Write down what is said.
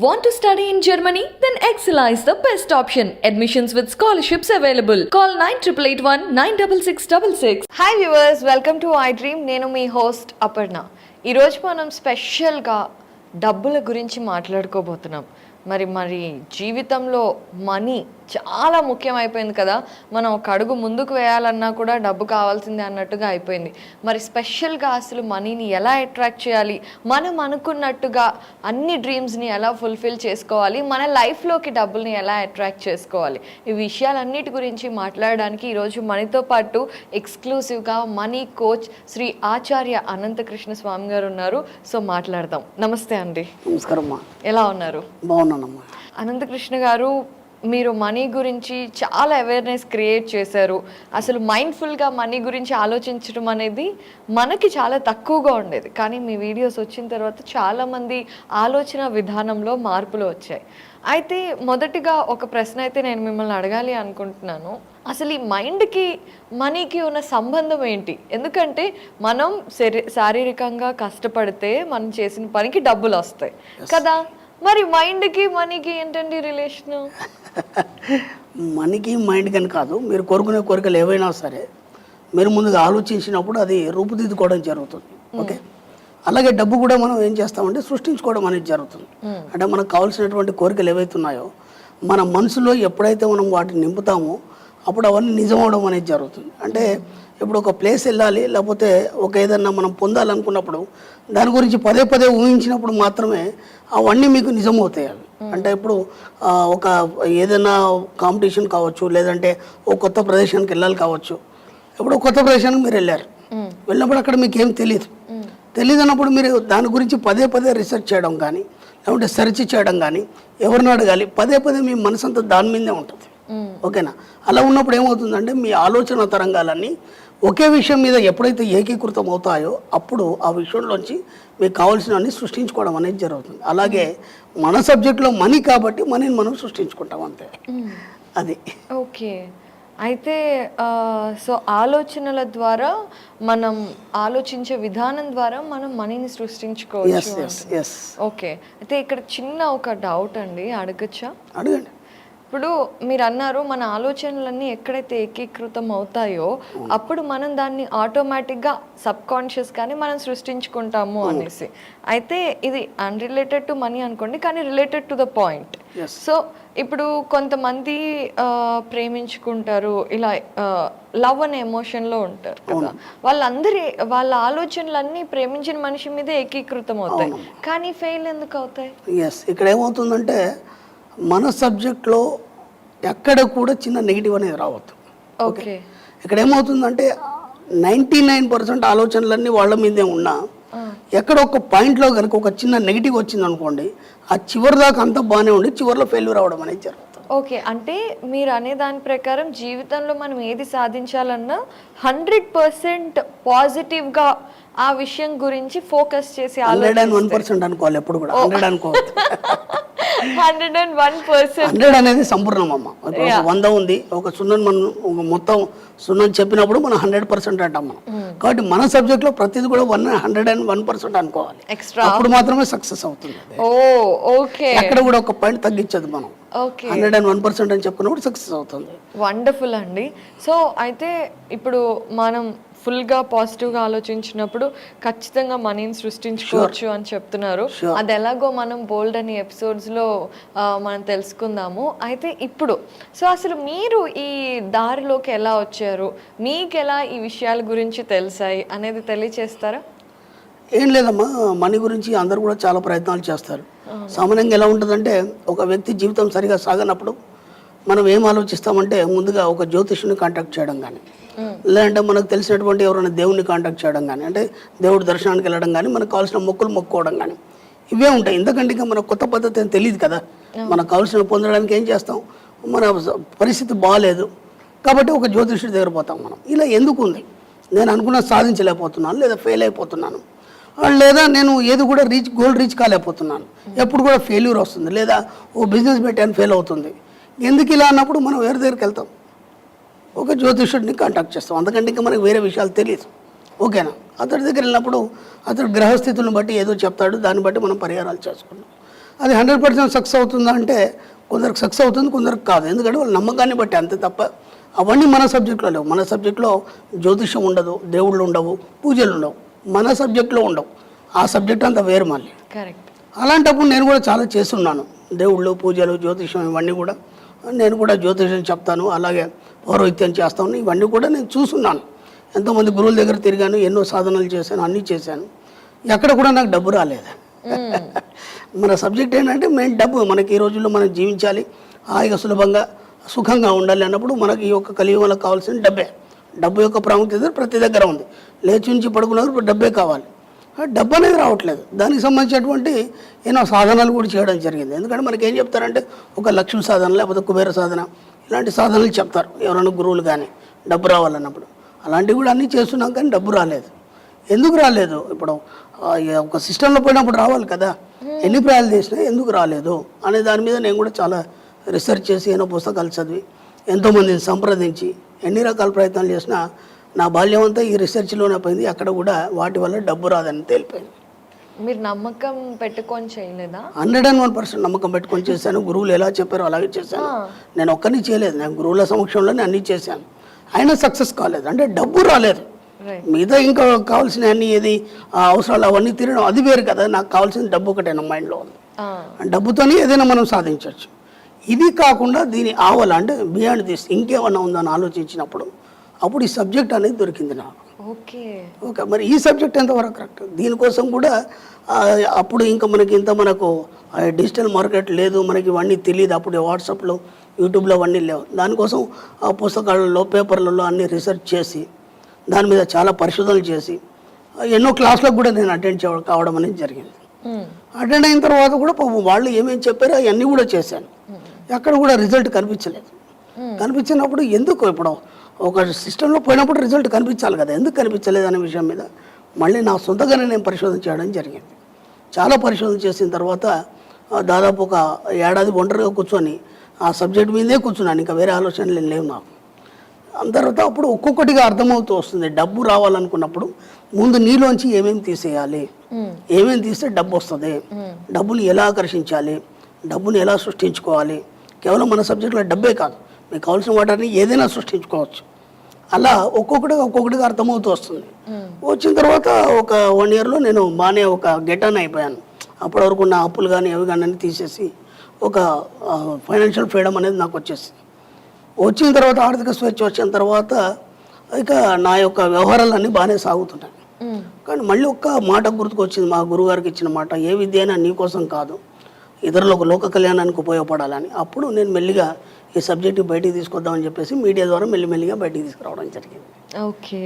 Want to study in Germany? Then Excella is the best option. Admissions with scholarships available. Call 9881 96666. Hi viewers, welcome to iDream. నేను మీ host Aparna. ఈరోజు మనం స్పెషల్గా డబ్బుల గురించి మాట్లాడుకోబోతున్నాం. మరి జీవితంలో మనీ చాలా ముఖ్యమైపోయింది కదా. మనం ఒక అడుగు ముందుకు వేయాలన్నా కూడా డబ్బు కావాల్సిందే అన్నట్టుగా అయిపోయింది. మరి స్పెషల్గా అసలు మనీని ఎలా అట్రాక్ట్ చేయాలి, మనం అనుకున్నట్టుగా అన్ని డ్రీమ్స్ని ఎలా ఫుల్ఫిల్ చేసుకోవాలి, మన లైఫ్లోకి డబ్బుల్ని ఎలా అట్రాక్ట్ చేసుకోవాలి, ఈ విషయాలన్నిటి గురించి మాట్లాడడానికి ఈరోజు మనతో పాటు ఎక్స్క్లూసివ్గా మనీ కోచ్ శ్రీ ఆచార్య అనంతకృష్ణ స్వామి గారు ఉన్నారు. సో మాట్లాడదాం. నమస్తే అండి. నమస్కారం. ఎలా ఉన్నారు? బాగున్నానమ్మా. అనంతకృష్ణ గారు, మీరు మనీ గురించి చాలా అవేర్నెస్ క్రియేట్ చేశారు. అసలు మైండ్ఫుల్గా మనీ గురించి ఆలోచించడం అనేది మనకి చాలా తక్కువగా ఉండేది, కానీ మీ వీడియోస్ వచ్చిన తర్వాత చాలామంది ఆలోచన విధానంలో మార్పులు వచ్చాయి. అయితే మొదటిగా ఒక ప్రశ్న అయితే నేను మిమ్మల్ని అడగాలి అనుకుంటున్నాను. అసలు ఈ మైండ్కి మనీకి ఉన్న సంబంధం ఏంటి? ఎందుకంటే మనం శారీరకంగా కష్టపడితే మనం చేసిన పనికి డబ్బులు వస్తాయి కదా, మరి మైండ్కి మనీకి ఏంటండి రిలేషను? మనీకి మైండ్కి అని కాదు, మీరు కోరుకునే కోరికలు ఏవైనా సరే మీరు ముందుగా ఆలోచించినప్పుడు అది రూపుదిద్దుకోవడం జరుగుతుంది. ఓకే, అలాగే డబ్బు కూడా మనం ఏం చేస్తామంటే సృష్టించుకోవడం అనేది జరుగుతుంది. అంటే మనకు కావాల్సినటువంటి కోరికలు ఏవైతే ఉన్నాయో మన మనసులో ఎప్పుడైతే మనం వాటిని నింపుతామో అప్పుడు అవన్నీ నిజమవడం అనేది జరుగుతుంది. అంటే ఇప్పుడు ఒక ప్లేస్ వెళ్ళాలి, లేకపోతే ఒక ఏదన్నా మనం పొందాలనుకున్నప్పుడు దాని గురించి పదే పదే ఊహించినప్పుడు మాత్రమే అవన్నీ మీకు నిజమవుతాయి. అవి అంటే ఇప్పుడు ఒక ఏదైనా కాంపిటీషన్ కావచ్చు, లేదంటే ఒక కొత్త ప్రదేశానికి వెళ్ళాలి కావచ్చు. ఇప్పుడు కొత్త ప్రదేశానికి మీరు వెళ్ళారు, వెళ్ళినప్పుడు అక్కడ మీకు ఏం తెలియదు అన్నప్పుడు మీరు దాని గురించి పదే పదే రీసెర్చ్ చేయడం కానీ, లేకుంటే సెర్చ్ చేయడం కానీ, ఎవరిని అడగాలి, పదే పదే మీ మనసు అంతా దాని మీదే ఉంటుంది. ఓకేనా? అలా ఉన్నప్పుడు ఏమవుతుందంటే మీ ఆలోచన తరంగాలన్నీ ఒకే విషయం మీద ఎప్పుడైతే ఏకీకృతం అవుతాయో అప్పుడు ఆ విషయంలోంచి మీకు కావాల్సినవన్నీ సృష్టించుకోవడం అనేది జరుగుతుంది. అలాగే మన సబ్జెక్ట్లో మనీ కాబట్టి మనీని మనం సృష్టించుకుంటాం, అంతే. అది ఓకే. అయితే సో ఆలోచనల ద్వారా, మనం ఆలోచించే విధానం ద్వారా మనం మనీని సృష్టించుకోవచ్చు. ఓకే. అయితే ఇక్కడ చిన్న ఒక డౌట్ అండి, అడగచ్చా? అడగండి. ఇప్పుడు మీరు అన్నారు మన ఆలోచనలన్నీ ఎక్కడైతే ఏకీకృతం అవుతాయో అప్పుడు మనం దాన్ని ఆటోమేటిక్గా సబ్ కాన్షియస్ కానీ మనం సృష్టించుకుంటాము అనేసి. అయితే ఇది అన్రిలేటెడ్ టు మనీ అనుకోండి, కానీ related to the point. So ఇప్పుడు కొంతమంది ప్రేమించుకుంటారు, ఇలా లవ్ అనే ఎమోషన్లో ఉంటారు కదా, వాళ్ళ ఆలోచనలన్నీ ప్రేమించిన మనిషి మీదే ఏకీకృతం అవుతాయి, కానీ ఫెయిల్ ఎందుకు అవుతాయి? ఇక్కడ ఏమవుతుందంటే మన సబ్జెక్ట్లో ఎక్కడ కూడా చిన్న నెగిటివ్ అనేది రావద్దు. ఓకే. ఇక్కడ ఏమవుతుందంటే 99% ఆలోచనలన్నీ వాళ్ళ మీదే ఉన్నా ఎక్కడ ఒక పాయింట్లో కనుక ఒక చిన్న నెగిటివ్ వచ్చింది అనుకోండి, ఆ చివరి దాకా అంతా బాగానే ఉండి చివరిలో ఫెయిల్యూర్ అవ్వడం అనేది జరుగుతుంది. ఓకే. అంటే మీరు అనే దాని ప్రకారం జీవితంలో మనం ఏది సాధించాలన్నా 100% పాజిటివ్గా ఆ విషయం గురించి ఫోకస్ చేసి 101% అనుకోవాలి, ఎప్పుడు కూడా 100 అనుకోవద్దు. 101% 100 అనేది సంపూర్ణమమ్మ. 100 ఉంది, ఒక 0 మనం మొత్తం 0 చెప్పినప్పుడు మనం 100% అంటాం మనం. కాబట్టి మన సబ్జెక్ట్ లో ప్రతిది కూడా 101% అనుకోవాలి, అప్పుడు మాత్రమే సక్సెస్ అవుతుంది. అక్కడ కూడా ఒక పాయింట్ తగ్గించదు మనం. 101% అని చెప్పుకున్నప్పుడు సక్సెస్ అవుతుంది. వండర్ఫుల్ అండి. సో అయితే ఇప్పుడు మనం ఫుల్గా పాజిటివ్గా ఆలోచించినప్పుడు ఖచ్చితంగా మనీని సృష్టించుకోవచ్చు అని చెప్తున్నారు. అది ఎలాగో మనం బోల్డ్ అని ఎపిసోడ్స్లో మనం తెలుసుకుందాము. అయితే ఇప్పుడు సో అసలు మీరు ఈ దారిలోకి ఎలా వచ్చారు, మీకు ఎలా ఈ విషయాల గురించి తెలిసాయి అనేది తెలియచేస్తారా? ఏం లేదమ్మా, మనీ గురించి అందరూ కూడా చాలా ప్రయత్నాలు చేస్తారు. సామాన్యంగా ఎలా ఉంటుందంటే ఒక వ్యక్తి జీవితం సరిగా సాగనప్పుడు మనం ఏం ఆలోచిస్తామంటే ముందుగా ఒక జ్యోతిష్యుని కాంటాక్ట్ చేయడం కానీ, లేదంటే మనకు తెలిసినటువంటి ఎవరైనా దేవుడిని కాంటాక్ట్ చేయడం కానీ, అంటే దేవుడి దర్శనానికి వెళ్ళడం కానీ, మనకు కావాల్సిన మొక్కులు మొక్కుకోవడం కానీ, ఇవే ఉంటాయి. ఎందుకంటే ఇంకా మనకు కొత్త పద్ధతి అని తెలియదు కదా. మనకు కావాల్సిన పొందడానికి ఏం చేస్తాం, మన పరిస్థితి బాగాలేదు కాబట్టి ఒక జ్యోతిష్యుడి దగ్గర పోతాం మనం. ఇలా ఎందుకు ఉంది, నేను అనుకున్న సాధించలేకపోతున్నాను, లేదా ఫెయిల్ అయిపోతున్నాను, లేదా నేను ఏది కూడా గోల్ రీచ్ కాలేకపోతున్నాను, ఎప్పుడు కూడా ఫెయిల్యూర్ వస్తుంది, లేదా ఓ బిజినెస్ పెట్టాను ఫెయిల్ అవుతుంది, ఎందుకు ఇలా అన్నప్పుడు మనం వేరే దగ్గరికి వెళ్తాం, ఒక జ్యోతిష్యుడిని కాంటాక్ట్ చేస్తాం. అందుకంటే ఇంకా మనకు వేరే విషయాలు తెలియదు. ఓకేనా? అతడి దగ్గర వెళ్ళినప్పుడు అతడు గ్రహస్థితులను బట్టి ఏదో చెప్తాడు, దాన్ని బట్టి మనం పరిహారాలు చేసుకుంటాం. అది 100% సక్సెస్ అవుతుందా అంటే కొందరికి సక్సెస్ అవుతుంది, కొందరికి కాదు. ఎందుకంటే వాళ్ళ నమ్మకాన్ని బట్టి అంతే తప్ప అవన్నీ మన సబ్జెక్ట్లో లేవు. మన సబ్జెక్ట్లో జ్యోతిషం ఉండదు, దేవుళ్ళు ఉండవు, పూజలు ఉండవు, మన సబ్జెక్ట్లో ఉండవు. ఆ సబ్జెక్ట్ అంతా వేరు మళ్ళీ. కరెక్ట్. అలాంటప్పుడు నేను కూడా చాలా చేస్తున్నాను. దేవుళ్ళు, పూజలు, జ్యోతిషం ఇవన్నీ కూడా నేను కూడా జ్యోతిషం చెప్తాను, అలాగే పౌరోహిత్యం చేస్తాను. ఇవన్నీ కూడా నేను చూస్తున్నాను. ఎంతోమంది గురువుల దగ్గర తిరిగాను, ఎన్నో సాధనలు చేశాను, అన్నీ చేశాను. ఎక్కడ కూడా నాకు డబ్బు రాలేదు. మన సబ్జెక్ట్ ఏంటంటే మెయిన్ డబ్బు. మనకి ఈ రోజుల్లో మనం జీవించాలి, హాయిగా సులభంగా సుఖంగా ఉండాలి అన్నప్పుడు మనకి ఈ యొక్క కలియుగంలో కావాల్సిన డబ్బే. డబ్బు యొక్క ప్రాముఖ్యత ప్రతి దగ్గర ఉంది. లేచి నుంచి పడుకున్నప్పుడు డబ్బే కావాలి. డబ్బు అనేది రావట్లేదు. దానికి సంబంధించినటువంటి ఎన్నో సాధనలు కూడా చేయడం జరిగింది. ఎందుకంటే మనకి ఏం చెప్తారంటే ఒక లక్ష్మీ సాధన లేకపోతే కుబేర సాధన ఇలాంటి సాధనలు చెప్తారు ఎవరైనా గురువులు కానీ డబ్బు రావాలన్నప్పుడు. అలాంటివి కూడా అన్నీ చేస్తున్నాం కానీ డబ్బు రాలేదు. ఎందుకు రాలేదు? ఇప్పుడు ఒక సిస్టంలో పోయినప్పుడు రావాలి కదా. ఎన్ని ప్రయాలు చేసినా ఎందుకు రాలేదు అనే దాని మీద నేను కూడా చాలా రీసెర్చ్ చేసి ఎన్నో పుస్తకాలు చదివి ఎంతోమందిని సంప్రదించి ఎన్ని రకాల ప్రయత్నాలు చేసినా నా బాల్యం అంతా ఈ రీసెర్చ్లోనే పోయింది. అక్కడ కూడా వాటి వల్ల డబ్బు రాదని తేలిపోయింది. మీరు నమ్మకం పెట్టుకొని చేయలేదా? 101% నమ్మకం పెట్టుకొని చేశాను. గురువులు ఎలా చెప్పారో అలాగే చేశాను. నేను ఒక్కరిని చేయలేదు, నేను గురువుల సమక్షంలోనే అన్నీ చేశాను. అయినా సక్సెస్ కాలేదు. అంటే డబ్బు రాలేదు. మిగతా ఇంకా కావాల్సిన అన్ని ఏది అవసరాలు అవన్నీ తిరగడం అది వేరు కదా. నాకు కావాల్సిన డబ్బు ఒకటే నా మైండ్లో ఉంది. డబ్బుతోనే ఏదైనా మనం సాధించవచ్చు. ఇది కాకుండా దీని ఆవల అంటే బియాండ్ దిస్ ఇంకేమన్నా ఉందని ఆలోచించినప్పుడు అప్పుడు ఈ సబ్జెక్ట్ అనేది దొరికింది నాకు. ఓకే, మరి ఈ సబ్జెక్ట్ ఎంతవరకు కరెక్ట్? దీనికోసం కూడా అప్పుడు ఇంకా మనకు డిజిటల్ మార్కెట్ లేదు, మనకి ఇవన్నీ తెలియదు. అప్పుడు వాట్సాప్లో యూట్యూబ్లో అవన్నీ లేవు. దానికోసం ఆ పుస్తకాలలో పేపర్లలో అన్నీ రీసెర్చ్ చేసి దాని మీద చాలా పరిశోధనలు చేసి ఎన్నో క్లాసులకు కూడా నేను అటెండ్ కావడం అనేది జరిగింది. అటెండ్ అయిన తర్వాత కూడా వాళ్ళు ఏమేమి చెప్పారో అవన్నీ కూడా చేశాను. ఎక్కడ కూడా రిజల్ట్ కనిపించలేదు. కనిపించినప్పుడు ఎందుకు ఇప్పుడు ఒక సిస్టంలో పోయినప్పుడు రిజల్ట్ కనిపించాలి కదా, ఎందుకు కనిపించలేదు అనే విషయం మీద మళ్ళీ నా సొంతగానే నేను పరిశోధన చేయడం జరిగింది. చాలా పరిశోధన చేసిన తర్వాత దాదాపు ఒక ఏడాది ఒంటరిగా కూర్చొని ఆ సబ్జెక్ట్ మీదే కూర్చున్నాను. ఇంకా వేరే ఆలోచనలు లేవు నాకు. తర్వాత అప్పుడు ఒక్కొక్కటిగా అర్థమవుతూ వస్తుంది. డబ్బు రావాలనుకున్నప్పుడు ముందు నీలోంచి ఏమేమి తీసేయాలి, ఏమేమి తీస్తే డబ్బు వస్తుంది, డబ్బుని ఎలా ఆకర్షించాలి, డబ్బుని ఎలా సృష్టించుకోవాలి. కేవలం మన సబ్జెక్టులో డబ్బే కాదు, మీకు కావాల్సిన వాటిని ఏదైనా సృష్టించుకోవచ్చు. అలా ఒక్కొక్కటిగా అర్థమవుతూ వస్తుంది. వచ్చిన తర్వాత ఒక 1 yearలో నేను బాగానే ఒక గెటాన్ అయిపోయాను. అప్పటి వరకు ఉన్న అప్పులు కానీ అవి కానీ అన్నీ తీసేసి ఒక ఫైనాన్షియల్ ఫ్రీడమ్ అనేది నాకు వచ్చేసింది. వచ్చిన తర్వాత ఆర్థిక స్వేచ్ఛ వచ్చిన తర్వాత ఇక నా యొక్క వ్యవహారాలన్నీ బాగానే సాగుతున్నాయి. కానీ మళ్ళీ ఒక్క మాట గుర్తుకొచ్చింది, మా గురువుగారికి ఇచ్చిన మాట, ఏ విద్య అయినా నీ కోసం కాదు, ఇతరులకు లోక కళ్యాణానికి ఉపయోగపడాలని. అప్పుడు నేను మెల్లిగా ఈ సబ్జెక్టు బయటికి తీసుకొద్దామని చెప్పేసి మీడియా ద్వారా మెల్లిమెల్లిగా బయటికి తీసుకురావడం జరిగింది. ఓకే.